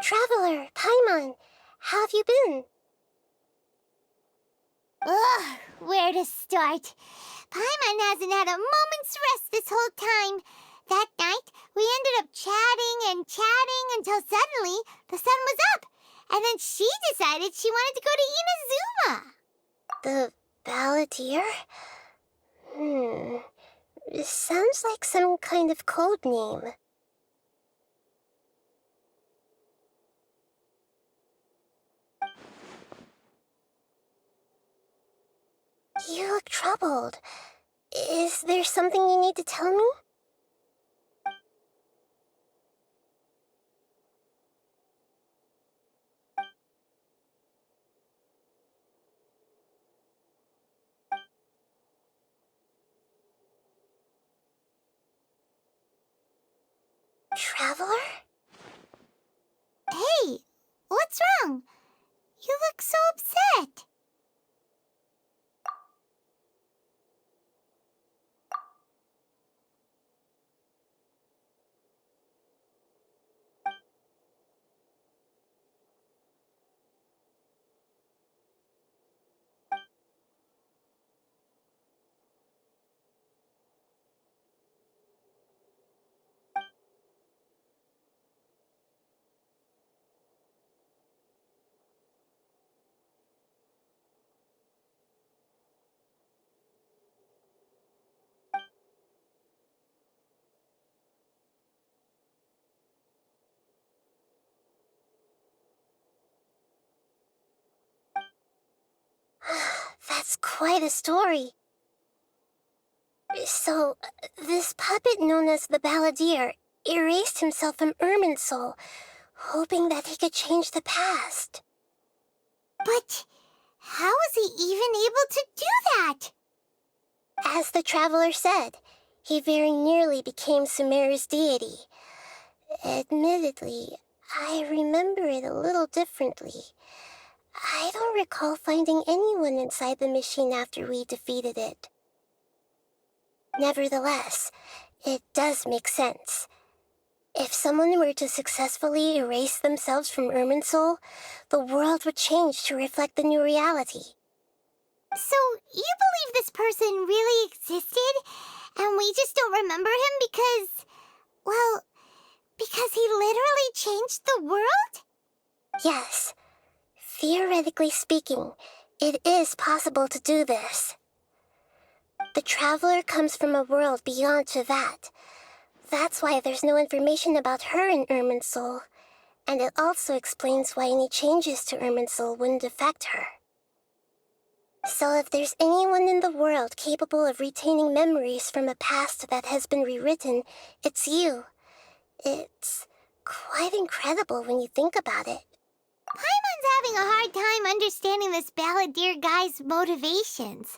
Traveler, Paimon, how have you been? Ugh, where to start? Paimon hasn't had a moment's rest this whole time. That night, we ended up chatting and chatting until suddenly the sun was up. And then she decided she wanted to go to Inazuma. The Balladeer? It sounds like some kind of code name. You look troubled. Is there something you need to tell me? Traveler? Hey, what's wrong? You look so upset. That's quite a story. So, this puppet known as the Balladeer erased himself from Irminsul, hoping that he could change the past. But how was he even able to do that? As the traveler said, he very nearly became Sumeru's deity. Admittedly, I remember it a little differently. I don't recall finding anyone inside the machine after we defeated it. Nevertheless, it does make sense. If someone were to successfully erase themselves from Irminsul, the world would change to reflect the new reality. So, you believe this person really existed, and we just don't remember him because he literally changed the world? Yes. Theoretically speaking, it is possible to do this. The traveler comes from a world beyond to that. That's why there's no information about her in Irminsul, and it also explains why any changes to Irminsul wouldn't affect her. So if there's anyone in the world capable of retaining memories from a past that has been rewritten, it's you. It's quite incredible when you think about it. Paimon's having a hard time understanding this Balladeer guy's motivations.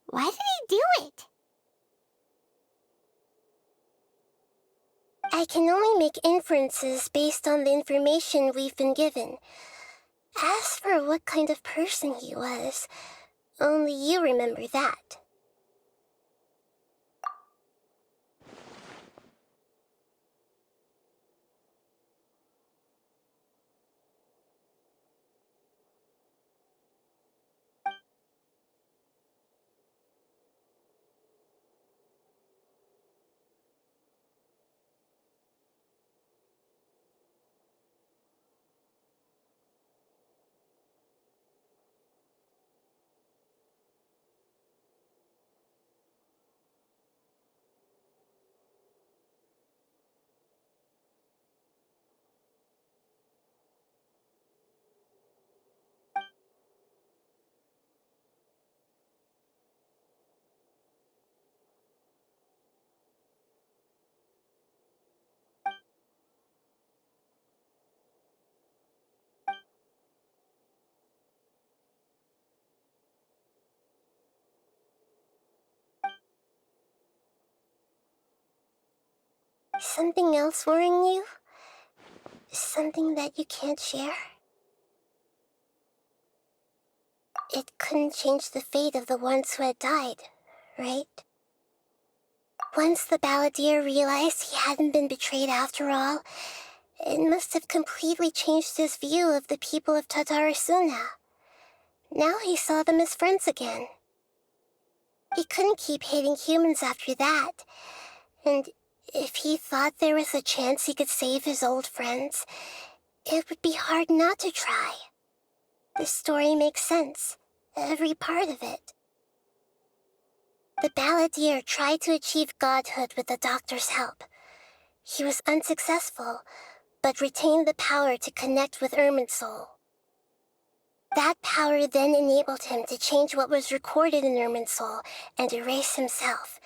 Why did he do it? I can only make inferences based on the information we've been given. As for what kind of person he was, only you remember that. Something else worrying you? Something that you can't share? It couldn't change the fate of the ones who had died, right? Once the Balladeer realized he hadn't been betrayed after all, It must have completely changed his view of the people of Tatarasuna. Now he saw them as friends again. He couldn't keep hating humans after that, and if he thought there was a chance he could save his old friends, it would be hard not to try. This story makes sense, every part of it. The balladeer tried to achieve godhood with the doctor's help. He was unsuccessful, but retained the power to connect with Irminsul. That power then enabled him to change what was recorded in Irminsul and erase himself,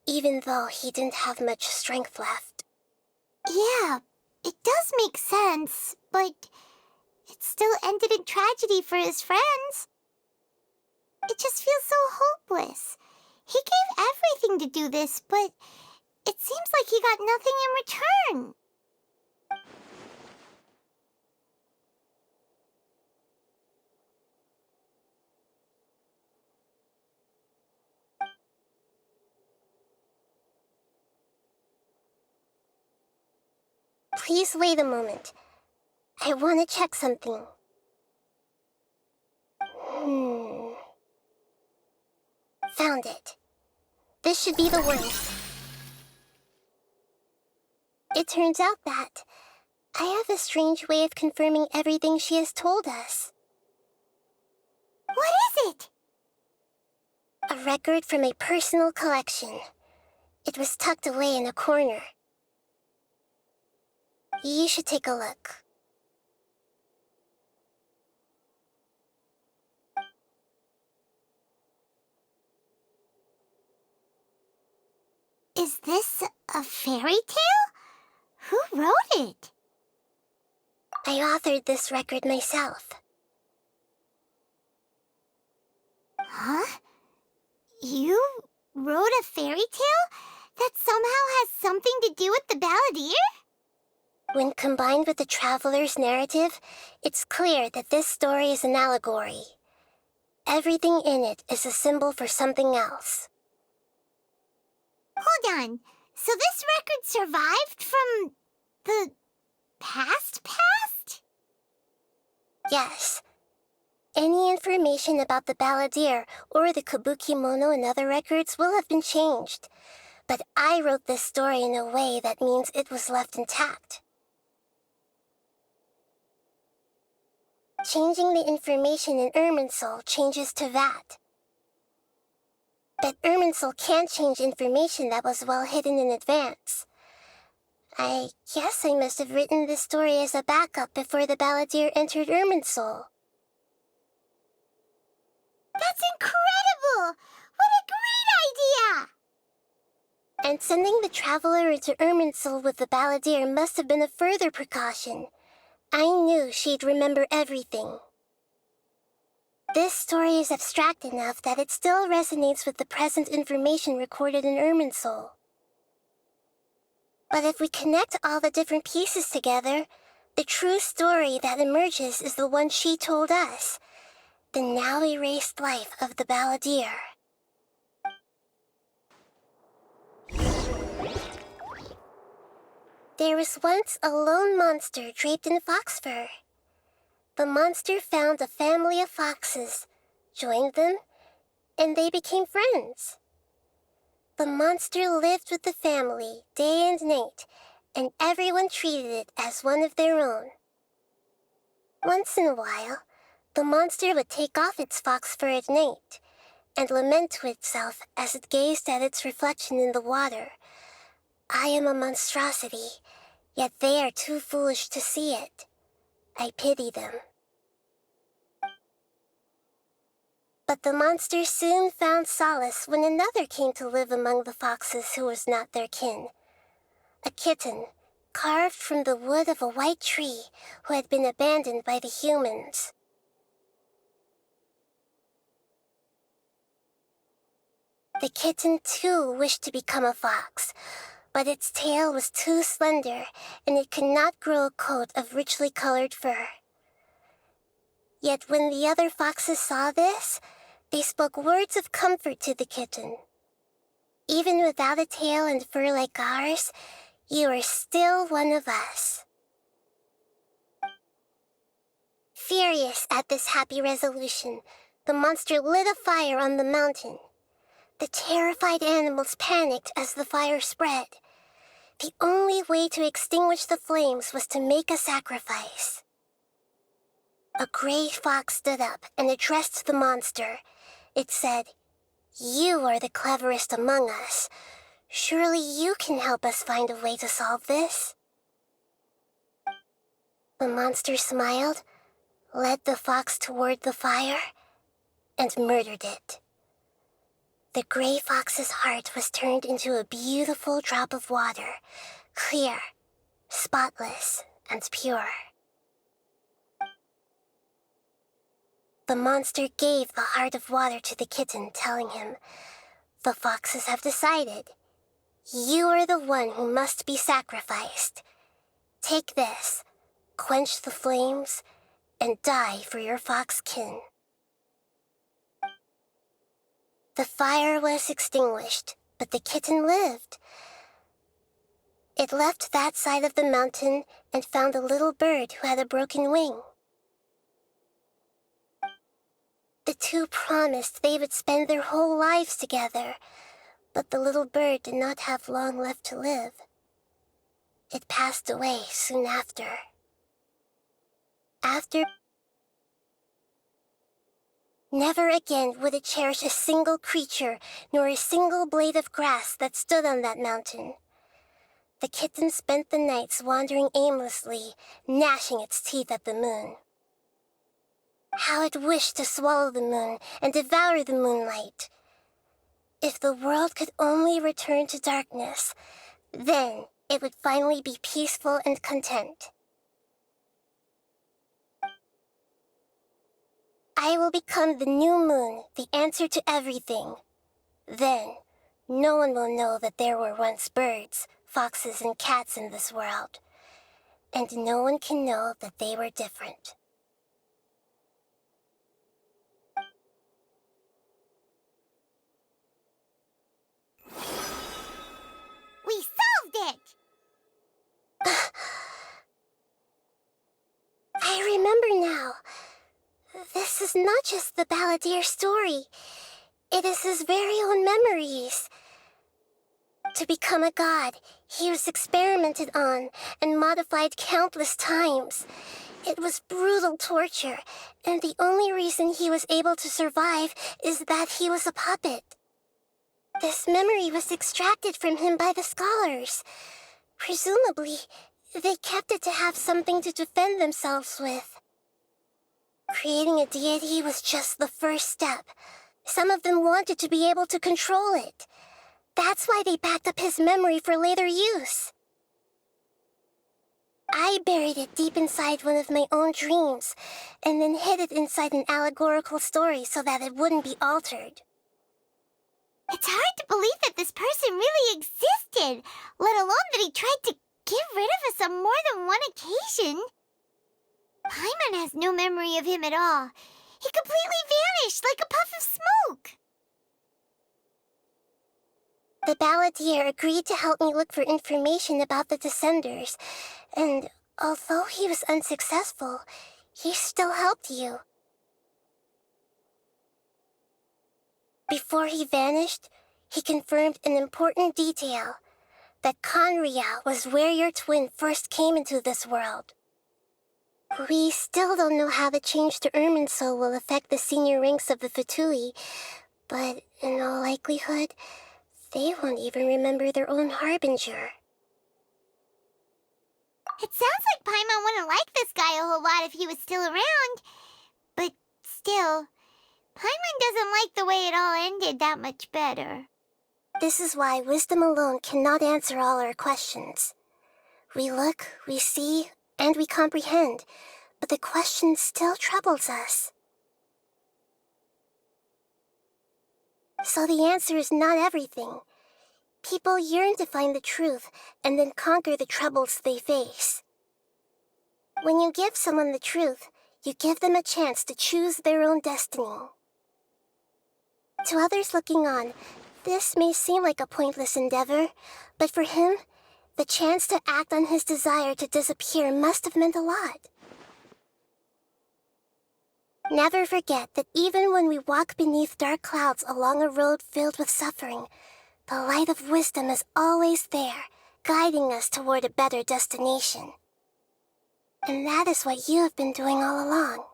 even though he didn't have much strength left. Yeah, it does make sense, but it still ended in tragedy for his friends. It just feels so hopeless. He gave everything to do this, but it seems like he got nothing in return. Please wait a moment. I want to check something. Found it. This should be the one. It turns out that I have a strange way of confirming everything she has told us. What is it? A record from a personal collection. It was tucked away in a corner. You should take a look. Is this a fairy tale? Who wrote it? I authored this record myself. Huh? You wrote a fairy tale that somehow has something to do with the balladeer? When combined with the traveler's narrative, it's clear that this story is an allegory. Everything in it is a symbol for something else. Hold on. So this record survived from the past? Yes. Any information about the balladeer or the kabuki mono and other records will have been changed. But I wrote this story in a way that means it was left intact. Changing the information in Irminsul changes to that. But Irminsul can't change information that was well hidden in advance. I guess I must have written this story as a backup before the balladeer entered Irminsul. That's incredible! What a great idea! And sending the traveler into Irminsul with the balladeer must have been a further precaution. I knew she'd remember everything. This story is abstract enough that it still resonates with the present information recorded in Irminsul. But if we connect all the different pieces together, the true story that emerges is the one she told us, the now erased life of the balladeer. There was once a lone monster draped in fox fur. The monster found a family of foxes, joined them, and they became friends. The monster lived with the family day and night, and everyone treated it as one of their own. Once in a while, the monster would take off its fox fur at night and lament to itself as it gazed at its reflection in the water. I am a monstrosity, yet they are too foolish to see it. I pity them. But the monster soon found solace when another came to live among the foxes who was not their kin. A kitten, carved from the wood of a white tree who had been abandoned by the humans. The kitten too wished to become a fox, but its tail was too slender and it could not grow a coat of richly colored fur. Yet when the other foxes saw this, they spoke words of comfort to the kitten. Even without a tail and fur like ours, you are still one of us. Furious at this happy resolution, the monster lit a fire on the mountain. The terrified animals panicked as the fire spread. The only way to extinguish the flames was to make a sacrifice. A gray fox stood up and addressed the monster. It said, "You are the cleverest among us. Surely you can help us find a way to solve this." The monster smiled, led the fox toward the fire, and murdered it. The gray fox's heart was turned into a beautiful drop of water, clear, spotless, and pure. The monster gave the heart of water to the kitten, telling him, "The foxes have decided. You are the one who must be sacrificed. Take this, quench the flames, and die for your fox kin." The fire was extinguished, but the kitten lived. It left that side of the mountain and found a little bird who had a broken wing. The two promised they would spend their whole lives together, but the little bird did not have long left to live. It passed away soon after. Never again would it cherish a single creature nor a single blade of grass that stood on that mountain. The kitten spent the nights wandering aimlessly, gnashing its teeth at the moon. How it wished to swallow the moon and devour the moonlight. If the world could only return to darkness, then it would finally be peaceful and content. I will become the new moon, the answer to everything. Then, no one will know that there were once birds, foxes, and cats in this world. And no one can know that they were different. We solved it! I remember now. This is not just the balladeer's story. It is his very own memories. To become a god, he was experimented on and modified countless times. It was brutal torture, and the only reason he was able to survive is that he was a puppet. This memory was extracted from him by the scholars. Presumably, they kept it to have something to defend themselves with. Creating a deity was just the first step. Some of them wanted to be able to control it. That's why they backed up his memory for later use. I buried it deep inside one of my own dreams, and then hid it inside an allegorical story so that it wouldn't be altered. It's hard to believe that this person really existed, let alone that he tried to get rid of us on more than one occasion. Paimon has no memory of him at all. He completely vanished like a puff of smoke. The balladeer agreed to help me look for information about the Descenders, and although he was unsuccessful, he still helped you. Before he vanished, he confirmed an important detail, that Conria was where your twin first came into this world. We still don't know how the change to Irminsul will affect the senior ranks of the Fatui, but in all likelihood, they won't even remember their own harbinger. It sounds like Paimon wouldn't like this guy a whole lot if he was still around. But still, Paimon doesn't like the way it all ended that much better. This is why wisdom alone cannot answer all our questions. We look, we see, and we comprehend, but the question still troubles us. So the answer is not everything. People yearn to find the truth and then conquer the troubles they face. When you give someone the truth, you give them a chance to choose their own destiny. To others looking on, this may seem like a pointless endeavor, but for him, the chance to act on his desire to disappear must have meant a lot. Never forget that even when we walk beneath dark clouds along a road filled with suffering, the light of wisdom is always there, guiding us toward a better destination. And that is what you have been doing all along.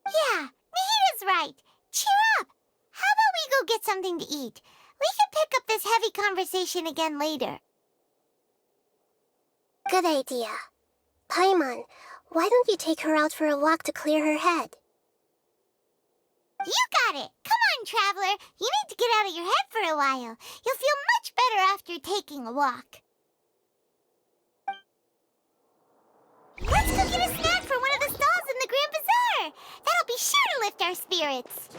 Yeah, Nahida's right. Cheer up. How about we go get something to eat? We can pick up this heavy conversation again later. Good idea. Paimon, why don't you take her out for a walk to clear her head? You got it. Come on, Traveler. You need to get out of your head for a while. You'll feel much better after taking a walk. Let's go get a snack from one of the stalls in the Grand Bazaar. That'll be sure to lift our spirits.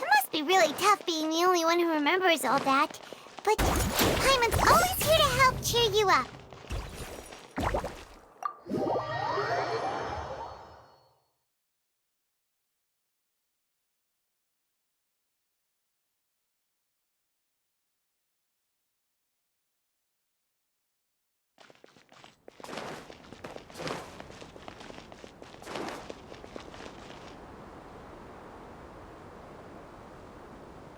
It must be really tough being the only one who remembers all that. But Paimon's always here to help cheer you up.